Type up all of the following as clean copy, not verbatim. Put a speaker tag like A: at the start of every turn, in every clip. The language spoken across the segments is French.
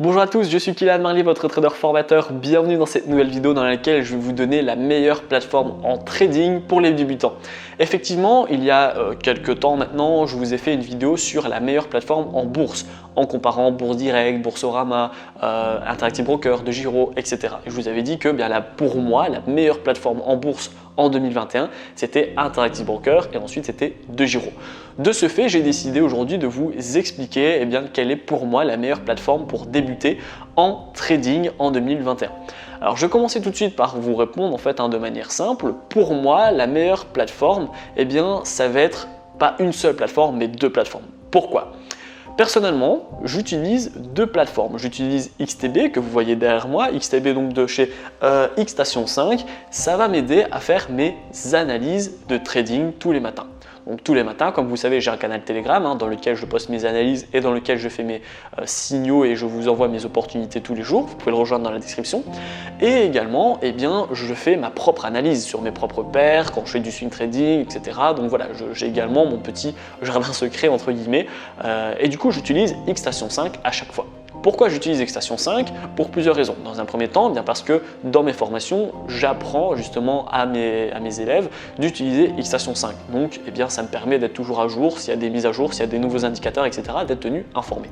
A: Bonjour à tous, je suis Kylian Marlier, votre trader formateur. Bienvenue dans cette nouvelle vidéo dans laquelle je vais vous donner la meilleure plateforme en trading pour les débutants. Effectivement, il y a quelques temps maintenant, je vous ai fait une vidéo sur la meilleure plateforme en bourse, en comparant Bourse Direct, Boursorama, Interactive Broker, DeGiro, etc. Et je vous avais dit que pour moi, la meilleure plateforme en bourse en 2021, c'était Interactive Broker et ensuite c'était DeGiro. De ce fait, j'ai décidé aujourd'hui de vous expliquer quelle est pour moi la meilleure plateforme pour débuter en trading en 2021. Alors je vais commencer tout de suite par vous répondre de manière simple. Pour moi, la meilleure plateforme, ça va être pas une seule plateforme mais deux plateformes. Pourquoi ? Personnellement, j'utilise deux plateformes. J'utilise XTB que vous voyez derrière moi, XTB donc de chez Xstation 5. Ça va m'aider à faire mes analyses de trading tous les matins. Donc tous les matins, comme vous savez, j'ai un canal Telegram dans lequel je poste mes analyses et dans lequel je fais mes signaux et je vous envoie mes opportunités tous les jours. Vous pouvez le rejoindre dans la description. Et également, je fais ma propre analyse sur mes propres paires, quand je fais du swing trading, etc. Donc voilà, j'ai également mon petit jardin secret entre guillemets. Et du coup, j'utilise Xstation 5 à chaque fois. Pourquoi j'utilise Xstation 5? Pour plusieurs raisons. Dans un premier temps, parce que dans mes formations, j'apprends justement à mes élèves d'utiliser Xstation 5. Donc, ça me permet d'être toujours à jour, s'il y a des mises à jour, s'il y a des nouveaux indicateurs, etc., d'être tenu informé.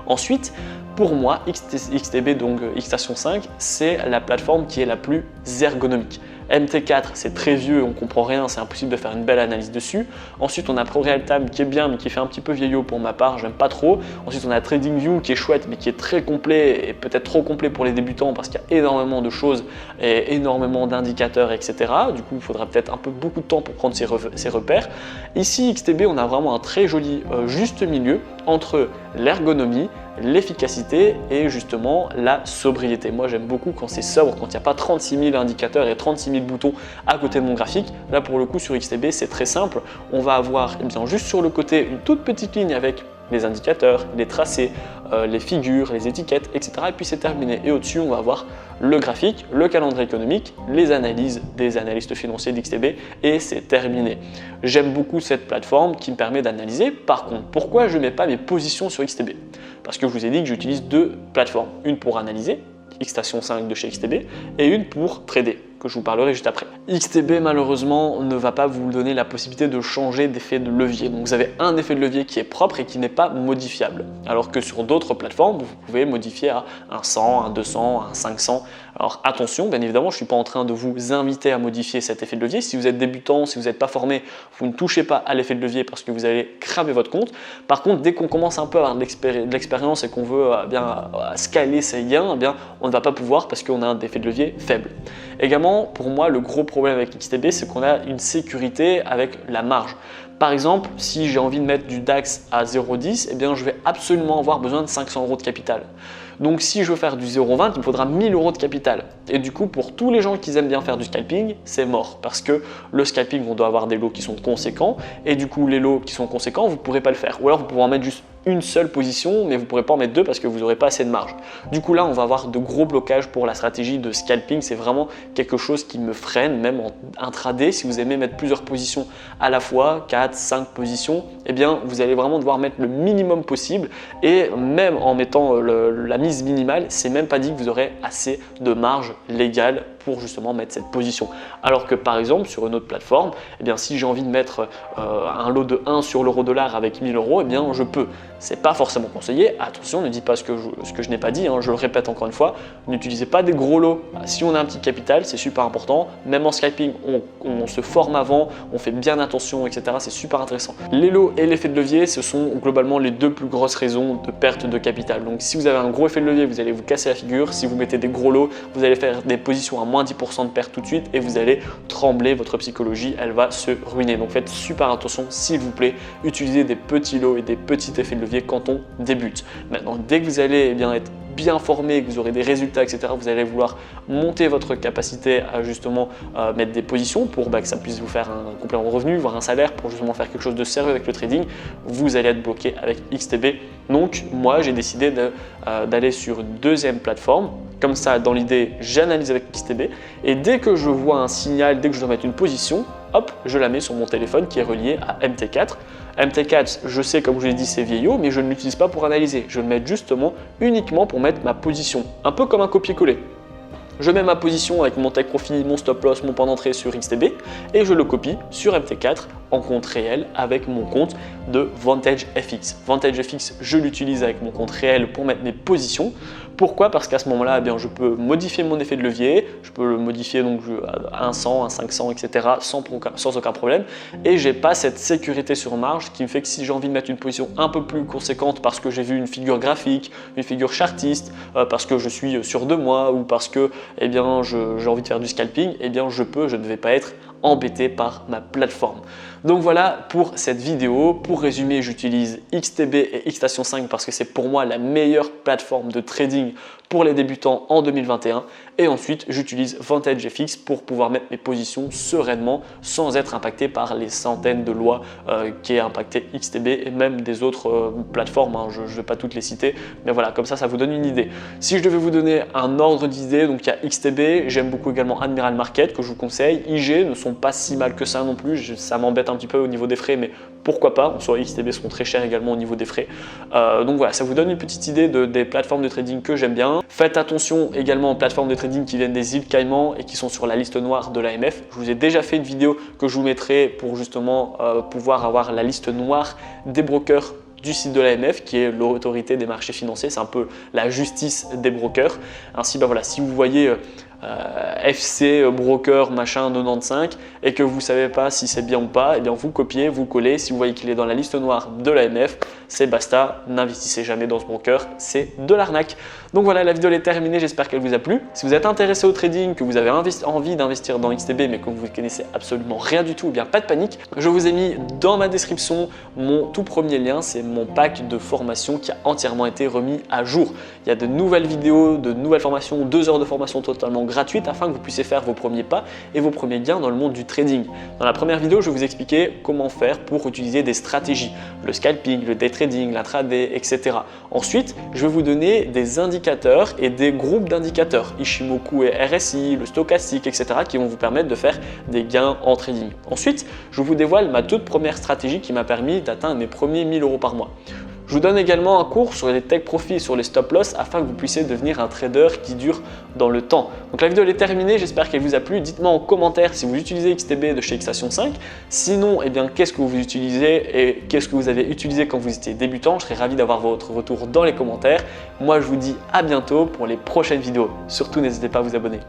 A: Ensuite, pour moi, XTB, donc Xstation 5, c'est la plateforme qui est la plus ergonomique. MT4, c'est très vieux, on comprend rien, c'est impossible de faire une belle analyse dessus. Ensuite, on a ProRealTime qui est bien, mais qui fait un petit peu vieillot pour ma part, j'aime pas trop. Ensuite, on a TradingView qui est chouette, mais qui est très complet et peut-être trop complet pour les débutants parce qu'il y a énormément de choses et énormément d'indicateurs, etc. Du coup, il faudra peut-être beaucoup de temps pour prendre ses repères. Ici, XTB, on a vraiment un très joli juste milieu entre l'ergonomie, l'efficacité et justement la sobriété. Moi j'aime beaucoup quand c'est sobre, quand il n'y a pas 36 000 indicateurs et 36 000 boutons à côté de mon graphique. Là pour le coup sur XTB c'est très simple, on va avoir juste sur le côté une toute petite ligne avec les indicateurs, les tracés, les figures, les étiquettes, etc. Et puis c'est terminé. Et au-dessus, on va avoir le graphique, le calendrier économique, les analyses des analystes financiers d'XTB et c'est terminé. J'aime beaucoup cette plateforme qui me permet d'analyser. Par contre, pourquoi je ne mets pas mes positions sur XTB? Parce que je vous ai dit que j'utilise deux plateformes. Une pour analyser, Xstation 5 de chez XTB, et une pour trader, que je vous parlerai juste après. XTB malheureusement ne va pas vous donner la possibilité de changer d'effet de levier. Donc vous avez un effet de levier qui est propre et qui n'est pas modifiable. Alors que sur d'autres plateformes, vous pouvez modifier à un 100, un 200, un 500. Alors attention, bien évidemment, je ne suis pas en train de vous inviter à modifier cet effet de levier. Si vous êtes débutant, si vous n'êtes pas formé, vous ne touchez pas à l'effet de levier parce que vous allez cramer votre compte. Par contre, dès qu'on commence un peu à avoir de l'expérience et qu'on veut scaler ses gains, on ne va pas pouvoir parce qu'on a un effet de levier faible. Également, pour moi, le gros problème avec XTB, c'est qu'on a une sécurité avec la marge. Par exemple, si j'ai envie de mettre du DAX à 0,10, je vais absolument avoir besoin de 500 € de capital. Donc si je veux faire du 0,20, il me faudra 1000 € de capital. Et du coup, pour tous les gens qui aiment bien faire du scalping, c'est mort. Parce que le scalping, on doit avoir des lots qui sont conséquents. Et du coup, les lots qui sont conséquents, vous ne pourrez pas le faire. Ou alors, vous pourrez en mettre juste une seule position, mais vous ne pourrez pas en mettre deux parce que vous n'aurez pas assez de marge. Du coup, là, on va avoir de gros blocages pour la stratégie de scalping. C'est vraiment quelque chose qui me freine, même en intraday. Si vous aimez mettre plusieurs positions à la fois, 4, 5 positions, vous allez vraiment devoir mettre le minimum possible. Et même en mettant la mise minimale, c'est même pas dit que vous aurez assez de marge légale pour justement mettre cette position. Alors que par exemple sur une autre plateforme, si j'ai envie de mettre un lot de 1 sur l'euro-dollar avec 1000 €, je peux. C'est pas forcément conseillé. Attention, ne dites pas ce que je n'ai pas dit, je le répète encore une fois, n'utilisez pas des gros lots. Si on a un petit capital, c'est super important. Même en scalping, on se forme avant, on fait bien attention, etc. C'est super intéressant. Les lots et l'effet de levier, ce sont globalement les deux plus grosses raisons de perte de capital. Donc si vous avez un gros effet de levier, vous allez vous casser la figure. Si vous mettez des gros lots, vous allez faire des positions à moins 10% de perte tout de suite et vous allez trembler, votre psychologie, elle va se ruiner. Donc faites super attention, s'il vous plaît, utilisez des petits lots et des petits effets de levier quand on débute. Maintenant, dès que vous allez être bien formé, que vous aurez des résultats, etc., vous allez vouloir monter votre capacité à justement mettre des positions pour que ça puisse vous faire un complément de revenu, voire un salaire pour justement faire quelque chose de sérieux avec le trading, vous allez être bloqué avec XTB. Donc moi, j'ai décidé d'aller sur une deuxième plateforme. Comme ça, dans l'idée, j'analyse avec XTB et dès que je vois un signal, dès que je dois mettre une position, hop, je la mets sur mon téléphone qui est relié à MT4 MT4, je sais comme je l'ai dit c'est vieillot, mais je ne l'utilise pas pour analyser. Je le mets justement uniquement pour mettre ma position, un peu comme un copier-coller. Je mets ma position avec mon take profit, mon stop loss, mon point d'entrée sur XTB et je le copie sur MT4 en compte réel avec mon compte de Vantage FX. Vantage FX, je l'utilise avec mon compte réel pour mettre mes positions. Pourquoi? Parce qu'à ce moment-là, je peux modifier mon effet de levier, je peux le modifier donc à 100, à 500, etc. sans aucun problème. Et j'ai pas cette sécurité sur marge qui me fait que si j'ai envie de mettre une position un peu plus conséquente parce que j'ai vu une figure graphique, une figure chartiste, parce que je suis sûr de moi ou parce que j'ai envie de faire du scalping, je ne vais pas être embêté par ma plateforme. Donc voilà pour cette vidéo. Pour résumer, j'utilise XTB et Xstation 5 parce que c'est pour moi la meilleure plateforme de trading pour les débutants en 2021. Et ensuite, j'utilise Vantage FX pour pouvoir mettre mes positions sereinement sans être impacté par les centaines de lois qui est impacté XTB et même des autres plateformes. Je ne vais pas toutes les citer, mais voilà, comme ça vous donne une idée. Si je devais vous donner un ordre d'idée, donc il y a XTB, j'aime beaucoup également Admiral Market que je vous conseille. IG ne sont pas si mal que ça non plus, ça m'embête un petit peu au niveau des frais, mais pourquoi pas, en soi XTB sont très chers également au niveau des frais. Donc voilà, ça vous donne une petite idée des plateformes de trading que j'aime bien. Faites attention également aux plateformes de trading qui viennent des îles Caïmans et qui sont sur la liste noire de l'AMF. Je vous ai déjà fait une vidéo que je vous mettrai pour justement pouvoir avoir la liste noire des brokers du site de l'AMF qui est l'autorité des marchés financiers, c'est un peu la justice des brokers. Ainsi, voilà, si vous voyez FC broker machin 95 et que vous ne savez pas si c'est bien ou pas, vous copiez, vous collez. Si vous voyez qu'il est dans la liste noire de l'AMF, c'est basta, n'investissez jamais dans ce broker, c'est de l'arnaque. Donc voilà, la vidéo est terminée, j'espère qu'elle vous a plu. Si vous êtes intéressé au trading, que vous avez envie d'investir dans XTB mais que vous ne connaissez absolument rien du tout, pas de panique. Je vous ai mis dans ma description mon tout premier lien, c'est mon pack de formation qui a entièrement été remis à jour. Il y a de nouvelles vidéos, de nouvelles formations, 2 heures de formation totalement gratuite afin que vous puissiez faire vos premiers pas et vos premiers gains dans le monde du trading. Dans la première vidéo, je vais vous expliquer comment faire pour utiliser des stratégies, le scalping, le day trading, l'intraday, etc. Ensuite, je vais vous donner des indicateurs et des groupes d'indicateurs, Ishimoku et RSI, le stochastique, etc. qui vont vous permettre de faire des gains en trading. Ensuite, je vous dévoile ma toute première stratégie qui m'a permis d'atteindre mes premiers 1000 € par mois. Je vous donne également un cours sur les take profits et sur les stop loss afin que vous puissiez devenir un trader qui dure dans le temps. Donc la vidéo est terminée, j'espère qu'elle vous a plu. Dites-moi en commentaire si vous utilisez XTB de chez Xstation 5. Sinon, qu'est-ce que vous utilisez et qu'est-ce que vous avez utilisé quand vous étiez débutant. Je serais ravi d'avoir votre retour dans les commentaires. Moi, je vous dis à bientôt pour les prochaines vidéos. Surtout, n'hésitez pas à vous abonner.